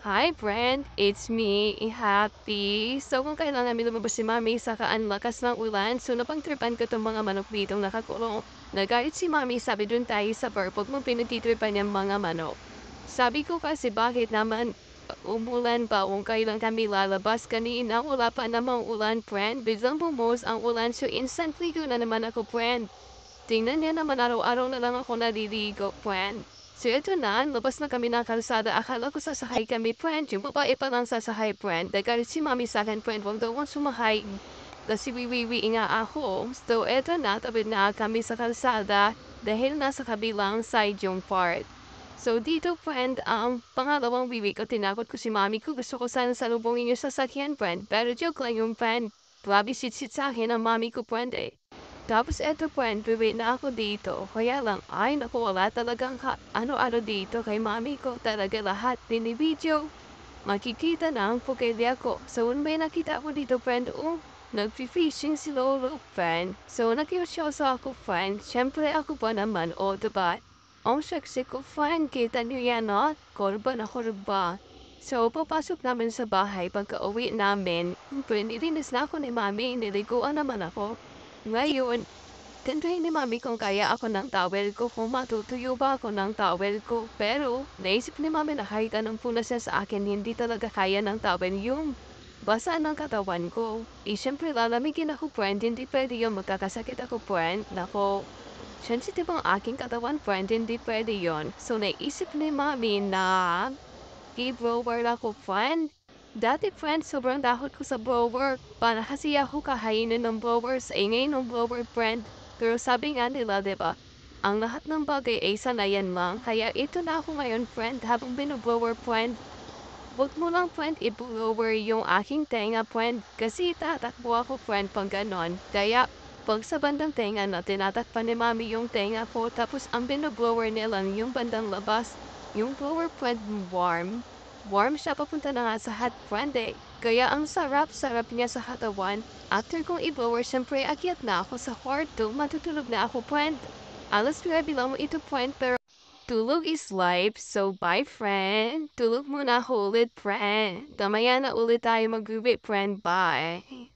Hi, friend. It's me, Happy. So, kung kailan namin lumabas si Mami sa ang lakas ng ulan, so napagtripan ko itong mga manok ditong nakakulong. Nagalit si Mami, sabi dun tayo sa bar, huwag mong pinagtitripan yung mga manok. Sabi ko kasi bakit naman umulan pa kung kailan kami lalabas kanina, wala pa namang ulan, friend. Biglang bumuhos ang ulan, so instantly ko na naman ako, friend. Tingnan niya naman araw-araw na lang ako naliligo, friend. So ito na, labas na kami ng kalsada. Akala ko sasakay kami, friend. Yung babae pa lang sasakay, friend. Nagalit si mami sa akin, friend. Huwag daw akong sumakay. Kasi wiwiwi nga ako. So eto na, tabi na kami sa kalsada dahil nasa kabilang side yung part. So dito, friend, ang pangalawang wiwi ko, tinakot ko si mami ko. Gusto ko sana salubungin yung sasakyan, friend. Pero joke lang yung friend. Grabe sit-sit sa akin ang mami ko, friend eh. Tapos eto friend, uwi na ako dito. Kaya lang, ay naku, wala talagang ano-ano dito kay mami ko. Talaga lahat binibidyo. Makikita na ang pukilya ko. So, may nakita ko dito, friend. Oh, nagpi-fishing si Lolo, friend. So, nakiusyoso ako, friend. Siyempre ako pa naman, o, diba? Ang sexy ko, friend. Kita niyo yan, no? Korba na korba. So, papasok namin sa bahay. Pagka uwi namin, friend, ilinis na ako ni mami. Niliguan naman ako. Ngayon, tinry ni mami kung kaya ako ng towel ko, kung matutuyo ba ako ng towel ko. Pero, naisip ni mami na kahit anong punas niya sa akin, hindi talaga kaya ng towel yung basa ng katawan ko. Eh, syempre lalamigin ako, friend. Hindi pwede yung magkakasakit ako, friend. Nako, sensitive ang aking katawan, friend. Hindi pwede yon. So, naisip ni mami na blower ako, friend. Dati, friend, sobrang takot ko sa blower. Para kasi ako kahainin ng blower sa ingay ng blower, friend. Pero sabi nga nila, diba, ang lahat ng bagay ay sanayan lang. Kaya ito na ako ngayon, friend, habang binoblower, friend. Huwag mo lang, friend, i-blower yung aking tenga, friend. Kasi tatakbo ako, friend, pag ganon. Kaya, pag sa bandang tenga na tinatakpan ni mami yung tenga ko, tapos ang binoblower nila yung bandang labas, yung blower, friend, warm. Warm siya papunta na nga sa hot, friend, eh. Kaya ang sarap-sarap niya sa katawan. After kong i-blower, syempre, akyat na ako sa kwarto. Matutulog na ako, friend. Alas 9 lang mo ito, friend, pero tulog is life, so bye friend. Tulog muna ako ulit, friend. Damaya na ulit tayo mag-uwi, friend. Bye.